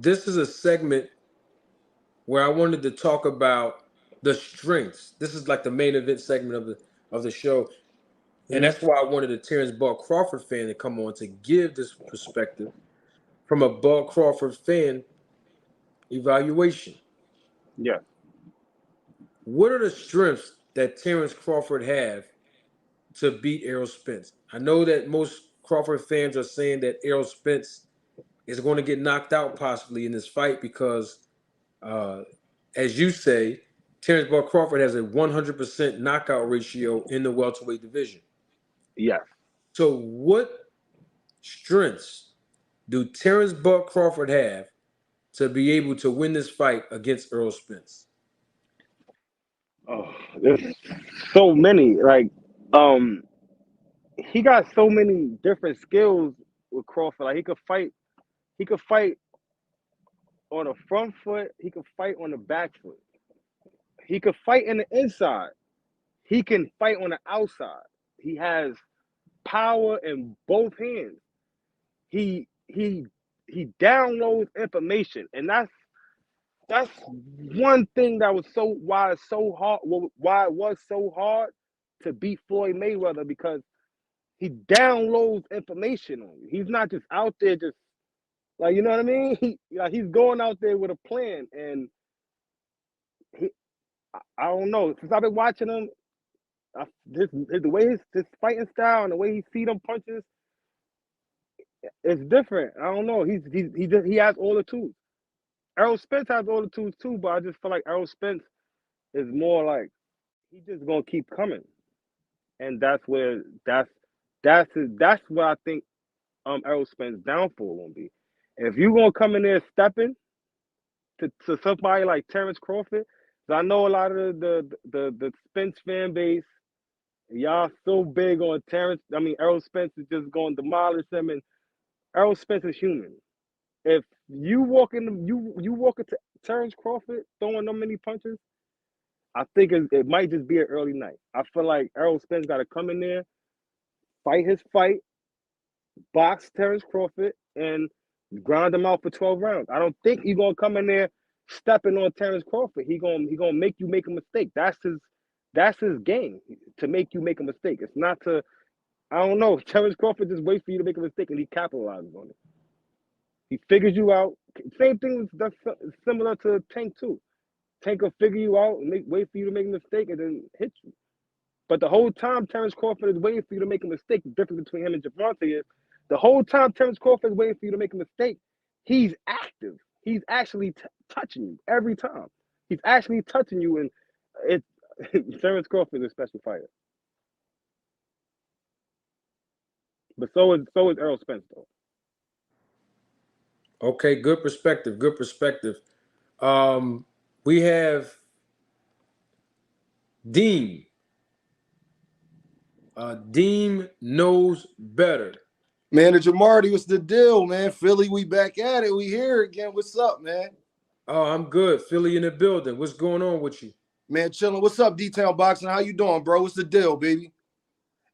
this is a segment where I wanted to talk about the strengths. This is like the main event segment of the show, and Mhm. that's why I wanted a Terrence Bud Crawford fan to come on to give this perspective from a Bud Crawford fan evaluation. Yeah. What are the strengths that Terrence Crawford have to beat Errol Spence? I know that most Crawford fans are saying that Errol Spence is going to get knocked out possibly in this fight because, uh, as you say, Terrence Bud Crawford has a 100% knockout ratio in the welterweight division. Yes. So, what strengths do Terrence Bud Crawford have to be able to win this fight against Errol Spence? Oh, there's so many. Like, um, he got so many different skills with Crawford. Like, he could fight. He could fight on the front foot. He could fight on the back foot. He could fight in the inside. He can fight on the outside. He has power in both hands. He he he downloads information, and that's one thing that was so why it's so hard. Why it was so hard to beat Floyd Mayweather because he downloads information on you. He's not just out there just like you know what I mean. He's going out there with a plan, and he I don't know since I've been watching him. The way his fighting style and the way he see them punches, it's different. I don't know. He has all the tools. Errol Spence has all the tools too, but I just feel like Errol Spence is more like he just gonna keep coming, and that's what I think Errol Spence downfall gonna be. If you gonna come in there stepping to somebody like Terrence Crawford, 'cause I know a lot of the Spence fan base, y'all so big on Terrence. I mean Errol Spence is just gonna demolish them, and Errol Spence is human. If you walk into Terrence Crawford throwing them many punches, I think it might just be an early night. I feel like Errol Spence got to come in there, fight his fight, box Terrence Crawford, and grind him out for 12 rounds. I don't think he's gonna come in there stepping on Terrence Crawford. He gonna make you make a mistake. That's his game to make you make a mistake. It's not to I don't know. Terrence Crawford just waits for you to make a mistake and he capitalizes on it. He figures you out. Same thing that's similar to Tank too. Tank will figure you out and wait for you to make a mistake and then hit you. But the whole time Terrence Crawford is waiting for you to make a mistake, the difference between him and Javante is the whole time Terrence Crawford is waiting for you to make a mistake, he's active. He's actually touching you every time. He's actually touching you, and it Terrence Crawford is a special fighter. But so is Errol Spence though. Okay, good perspective. Good perspective. Um, we have Dean. Dean knows better. Manager Marty, what's the deal, man? Philly, we back at it. We here again. What's up, man? Oh, I'm good. Philly in the building. What's going on with you? Man, chilling. What's up, D-Town Boxing? How you doing, bro? What's the deal, baby?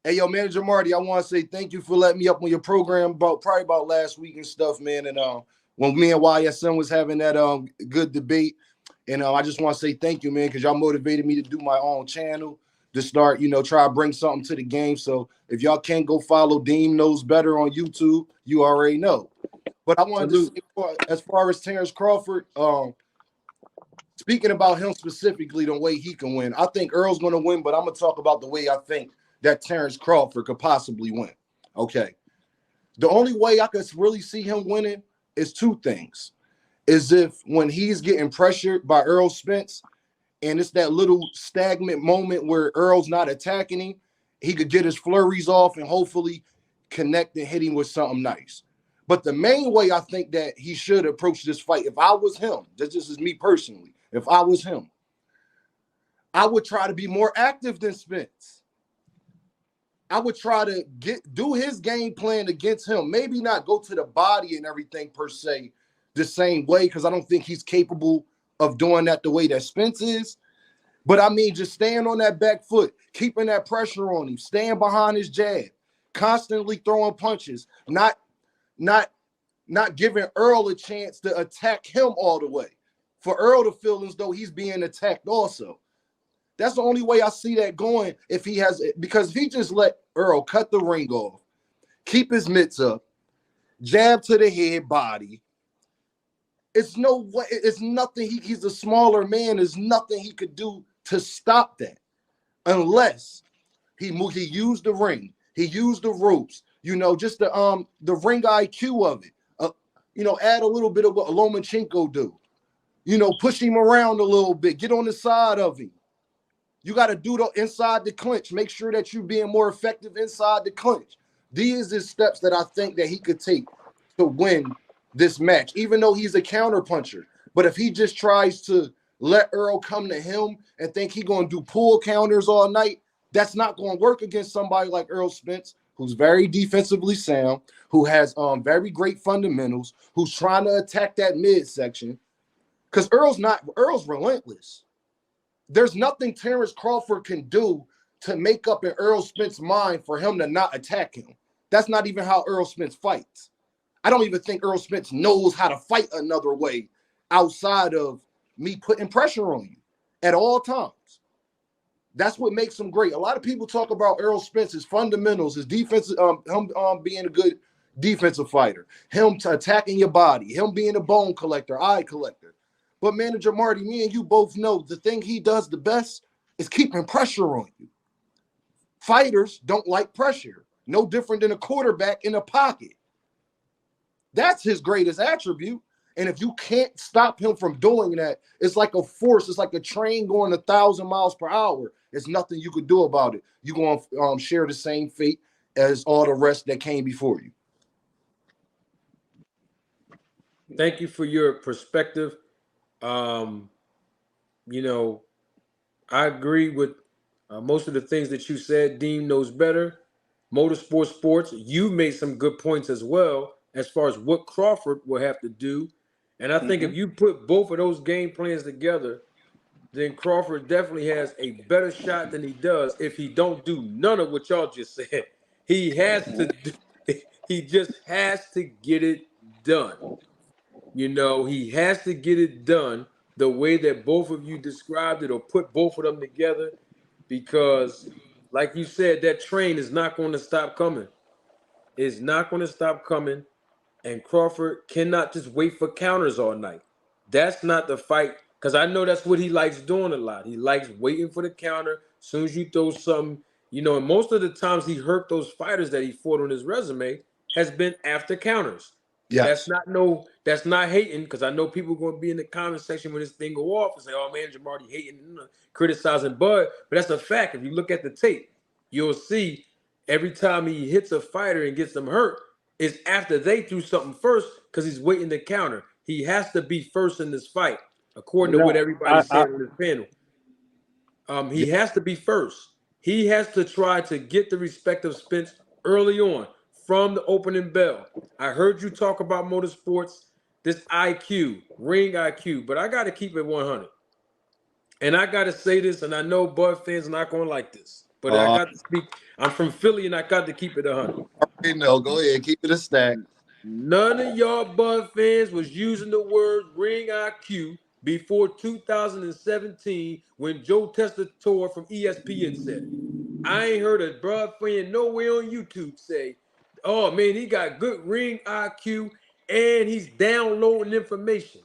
Hey, yo, Manager Marty, I want to say thank you for letting me up on your program probably about last week and stuff, man. And when me and YSM was having that good debate, and I just want to say thank you, man, because y'all motivated me to do my own channel to start, try to bring something to the game. So if y'all can't go follow Dean Knows Better on YouTube, you already know. But I wanted to Salute. say, as far as Terrence Crawford, speaking about him specifically, the way he can win, I think Earl's going to win, but I'm going to talk about the way I think that Terrence Crawford could possibly win. Okay. The only way I could really see him winning is two things. Is if when he's getting pressured by Errol Spence and it's that little stagnant moment where Earl's not attacking him, he could get his flurries off and hopefully connect and hit him with something nice. But the main way I think that he should approach this fight, if I was him, this is me personally, if I was him, I would try to be more active than Spence. I would try to do his game plan against him. Maybe not go to the body and everything per se the same way, because I don't think he's capable of doing that the way that Spence is. But I mean, just staying on that back foot, keeping that pressure on him, staying behind his jab, constantly throwing punches, not not giving Earl a chance to attack him all the way. For Earl to feel as though he's being attacked also. That's the only way I see that going if he has it. Because if he just let Earl cut the ring off, keep his mitts up, jab to the head body, it's no way, it's nothing. He's a smaller man. There's nothing he could do to stop that unless he used the ring, he used the ropes, just the ring IQ of it. Add a little bit of what Lomachenko do. Push him around a little bit, get on the side of him. You got to do the inside the clinch. Make sure that you're being more effective inside the clinch. These are steps that I think that he could take to win this match, even though he's a counter puncher. But if he just tries to let Earl come to him and think he's going to do pull counters all night, that's not going to work against somebody like Earl Spence, who's very defensively sound, who has very great fundamentals, who's trying to attack that midsection. Because Earl's relentless. There's nothing Terrence Crawford can do to make up in Earl Spence's mind for him to not attack him. That's not even how Earl Spence fights. I don't even think Earl Spence knows how to fight another way outside of me putting pressure on you at all times. That's what makes him great. A lot of people talk about Earl Spence's fundamentals, his defense, him being a good defensive fighter, him attacking your body, him being a bone collector, eye collector. But Manager Marty, me and you both know the thing he does the best is keeping pressure on you. Fighters don't like pressure. No different than a quarterback in a pocket. That's his greatest attribute. And if you can't stop him from doing that, it's like a force. It's like a train going 1,000 miles per hour. There's nothing you could do about it. You're going to share the same fate as all the rest that came before you. Thank you for your perspective. I agree with most of the things that you said. Dean knows better. Motorsport sports, you made some good points as well as far as what Crawford will have to do. And I think if you put both of those game plans together, then Crawford definitely has a better shot than he does if he don't do none of what y'all just said. He has to he just has to get it done. He has to get it done the way that both of you described it, or put both of them together, because like you said, that train is not going to stop coming. It's not going to stop coming. And Crawford cannot just wait for counters all night. That's not the fight, because I know that's what he likes doing a lot. He likes waiting for the counter. As soon as you throw something, and most of the times he hurt those fighters that he fought on his resume has been after counters. Yes. That's not hating, because I know people are going to be in the comment section when this thing go off and say, oh man, Jamarty hating, criticizing Bud. But that's a fact. If you look at the tape, you'll see every time he hits a fighter and gets them hurt, is after they threw something first, because he's waiting to counter. He has to be first in this fight, according to what everybody said on this panel. He has to be first. He has to try to get the respect of Spence early on from the opening bell. I heard you talk about motorsports, this IQ, ring IQ, but I got to keep it 100. And I got to say this, and I know Bud fans are not going to like this, but I got to speak. I'm from Philly, and I got to keep it 100. No, go ahead. Keep it a stack. None of y'all Bud fans was using the word ring IQ before 2017 when Joe Tessitore from ESPN said it. I ain't heard a Bud fan nowhere on YouTube say, oh man, he got good ring IQ and he's downloading information.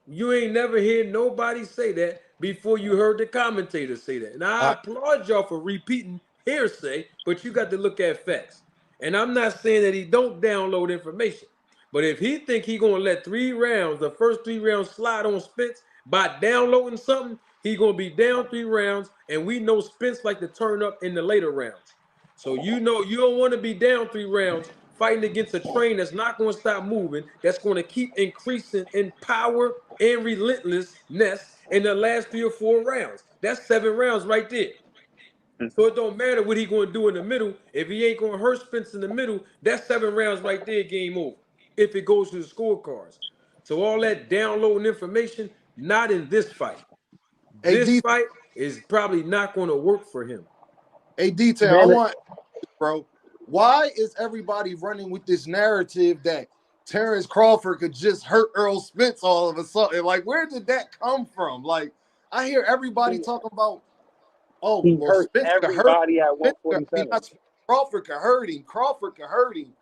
You ain't never heard nobody say that before you heard the commentators say that. And I applaud y'all for repeating hearsay, but you got to look at facts. And I'm not saying that he don't download information, but if he think he gonna let the first 3 rounds slide on Spence by downloading something, he gonna be down 3 rounds, and we know Spence like to turn up in the later rounds. So you don't want to be down 3 rounds fighting against a train that's not going to stop moving, that's going to keep increasing in power and relentlessness in the last 3 or 4 rounds. That's 7 rounds right there. So it don't matter what he going to do in the middle. If he ain't going to hurt Spence in the middle, that's 7 rounds right there, game over, if it goes to the scorecards. So all that downloading information, not in this fight. This fight is probably not going to work for him. Hey, Detail, bro, why is everybody running with this narrative that Terrence Crawford could just hurt Earl Spence all of a sudden. Like, where did that come from? Like, I hear everybody talking about, oh, He well, hurt Spence could hurt everybody at Spence. I mean, 147. Crawford could hurt him. Crawford could hurt him.